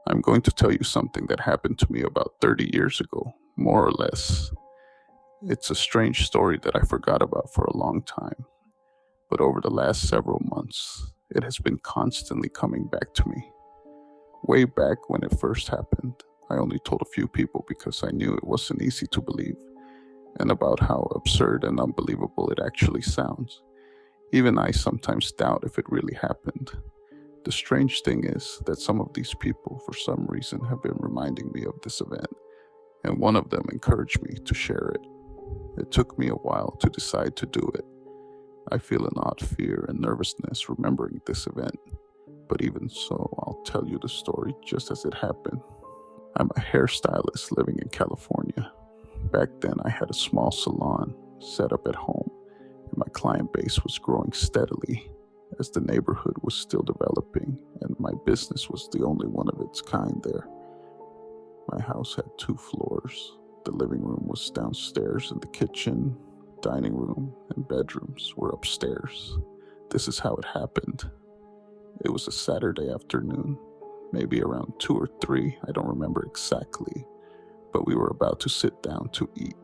I'm going to tell you something that happened to me about 30 years ago, more or less. It's a strange story that I forgot about for a long time, but over the last several months, it has been constantly coming back to me. Way back when it first happened, I only told a few people because I knew it wasn't easy to believe, and about how absurd and unbelievable it actually sounds. Even I sometimes doubt if it really happened. The strange thing is that some of these people, for some reason, have been reminding me of this event, and one of them encouraged me to share it. It took me a while to decide to do it. I feel an odd fear and nervousness remembering this event, but even so, I'll tell you the story just as it happened. I'm a hairstylist living in California. Back then, I had a small salon set up at home, and my client base was growing steadily as the neighborhood was still developing, and my business was the only one of its kind there. My house had 2 floors. The living room was downstairs, and the kitchen, dining room, and bedrooms were upstairs. This is how it happened. It was a Saturday afternoon, maybe around 2 or 3, I don't remember exactly, but we were about to sit down to eat.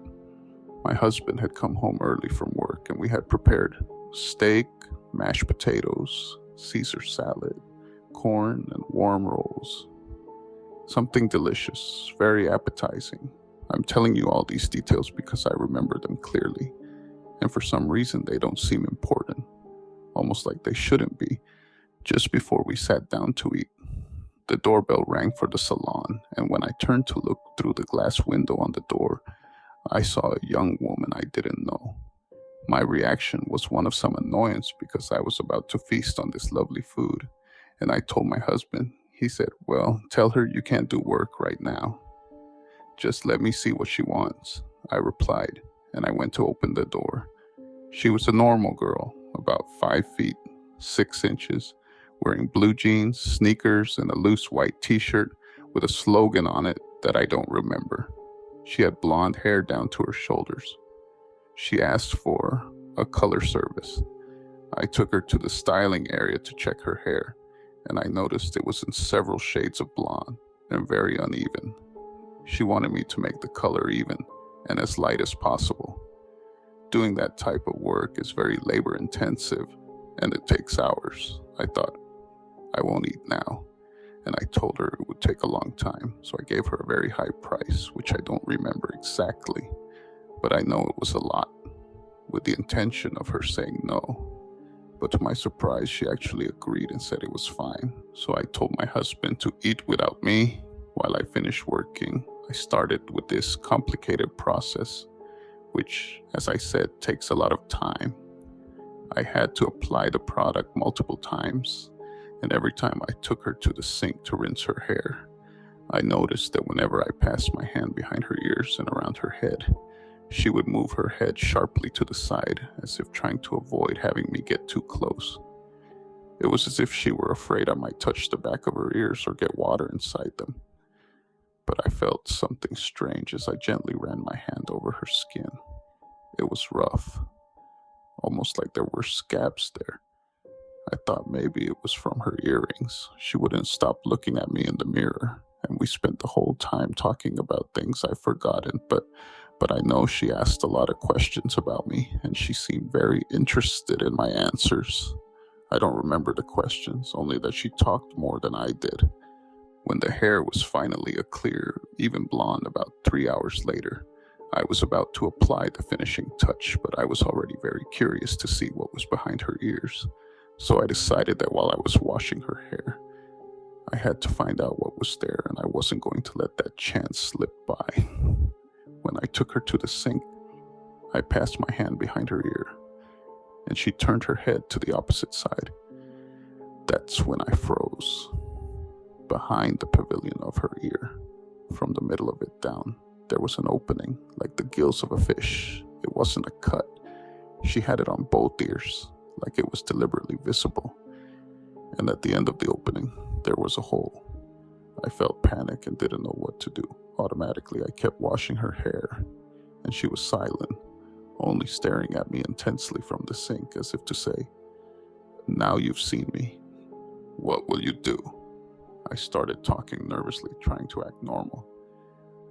My husband had come home early from work, and we had prepared steak, mashed potatoes, Caesar salad, corn, and warm rolls. Something delicious, very appetizing. I'm telling you all these details because I remember them clearly, and for some reason they don't seem important, almost like they shouldn't be. Just before we sat down to eat, the doorbell rang for the salon, and when I turned to look through the glass window on the door, I saw a young woman I didn't know. My reaction was one of some annoyance because I was about to feast on this lovely food, and I told my husband. He said, "Well, tell her you can't do work right now. Just let me see what she wants," I replied, and I went to open the door. She was a normal girl, about 5 feet, 6 inches, wearing blue jeans, sneakers, and a loose white t-shirt with a slogan on it that I don't remember. She had blonde hair down to her shoulders. She asked for a color service. I took her to the styling area to check her hair, and I noticed it was in several shades of blonde and very uneven. She wanted me to make the color even and as light as possible. Doing that type of work is very labor intensive, and it takes hours. I thought, I won't eat now, and I told her it would take a long time, so I gave her a very high price, which I don't remember exactly, but I know it was a lot, with the intention of her saying no. But to my surprise, she actually agreed and said it was fine, so I told my husband to eat without me. While I finished working, I started with this complicated process, which, as I said, takes a lot of time. I had to apply the product multiple times, and every time I took her to the sink to rinse her hair, I noticed that whenever I passed my hand behind her ears and around her head, she would move her head sharply to the side, as if trying to avoid having me get too close. It was as if she were afraid I might touch the back of her ears or get water inside them. But I felt something strange as I gently ran my hand over her skin. It was rough, almost like there were scabs there. I thought maybe it was from her earrings. She wouldn't stop looking at me in the mirror, and we spent the whole time talking about things I've forgotten, but I know she asked a lot of questions about me, and she seemed very interested in my answers. I don't remember the questions, only that she talked more than I did. When the hair was finally a clear, even blonde about 3 hours later, I was about to apply the finishing touch, but I was already very curious to see what was behind her ears. So I decided that while I was washing her hair, I had to find out what was there, and I wasn't going to let that chance slip by. When I took her to the sink, I passed my hand behind her ear, and she turned her head to the opposite side. That's when I froze. Behind the pavilion of her ear, from the middle of it down, there was an opening, like the gills of a fish. It wasn't a cut. She had it on both ears, like it was deliberately visible. And at the end of the opening, there was a hole. I felt panic and didn't know what to do. Automatically, I kept washing her hair, and she was silent, only staring at me intensely from the sink as if to say, "Now you've seen me. What will you do?" I started talking nervously, trying to act normal.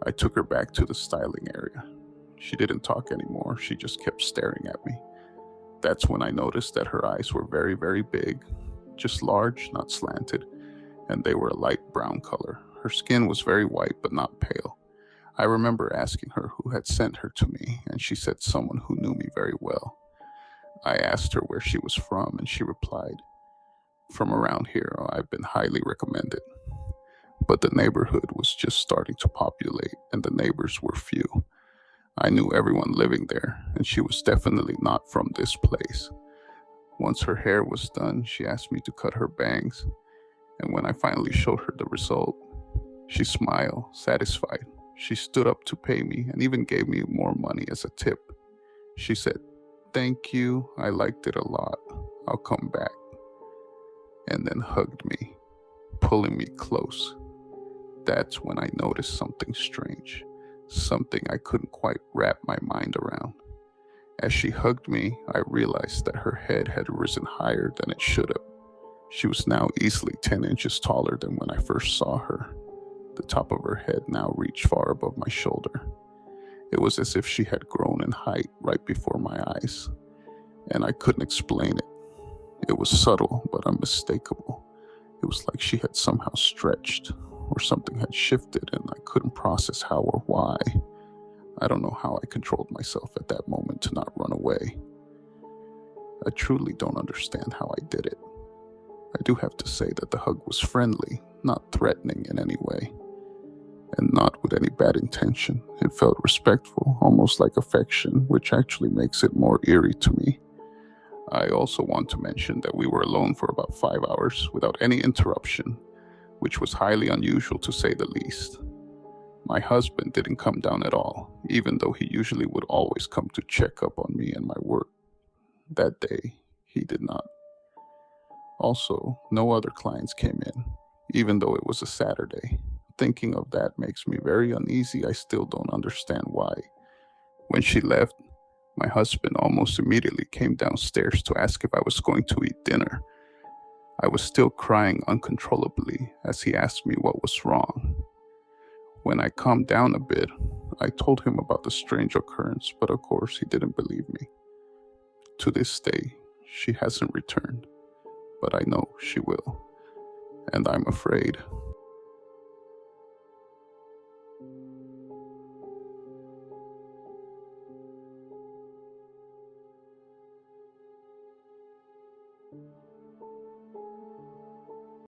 I took her back to the styling area. She didn't talk anymore, she just kept staring at me. That's when I noticed that her eyes were very, very big, just large, not slanted, and they were a light brown color. Her skin was very white but not pale. I remember asking her who had sent her to me, and she said someone who knew me very well. I asked her where she was from, and she replied, "From around here, I've been highly recommended." But the neighborhood was just starting to populate, and the neighbors were few. I knew everyone living there, and she was definitely not from this place. Once her hair was done, she asked me to cut her bangs, and when I finally showed her the result, she smiled, satisfied. She stood up to pay me and even gave me more money as a tip. She said, "Thank you, I liked it a lot. I'll come back." And then hugged me, pulling me close. That's when I noticed something strange, something I couldn't quite wrap my mind around. As she hugged me, I realized that her head had risen higher than it should have. She was now easily 10 inches taller than when I first saw her. The top of her head now reached far above my shoulder. It was as if she had grown in height right before my eyes, and I couldn't explain it. It was subtle but unmistakable. It was like she had somehow stretched, or something had shifted, and I couldn't process how or why. I don't know how I controlled myself at that moment to not run away. I truly don't understand how I did it. I do have to say that the hug was friendly, not threatening in any way, and not with any bad intention. It felt respectful, almost like affection, which actually makes it more eerie to me. I also want to mention that we were alone for about 5 hours without any interruption, which was highly unusual to say the least. My husband didn't come down at all, even though he usually would always come to check up on me and my work. That day, he did not. Also, no other clients came in, even though it was a Saturday. Thinking of that makes me very uneasy. I still don't understand why. When she left, my husband almost immediately came downstairs to ask if I was going to eat dinner. I was still crying uncontrollably as he asked me what was wrong. When I calmed down a bit, I told him about the strange occurrence, but of course he didn't believe me. To this day, she hasn't returned, but I know she will, and I'm afraid.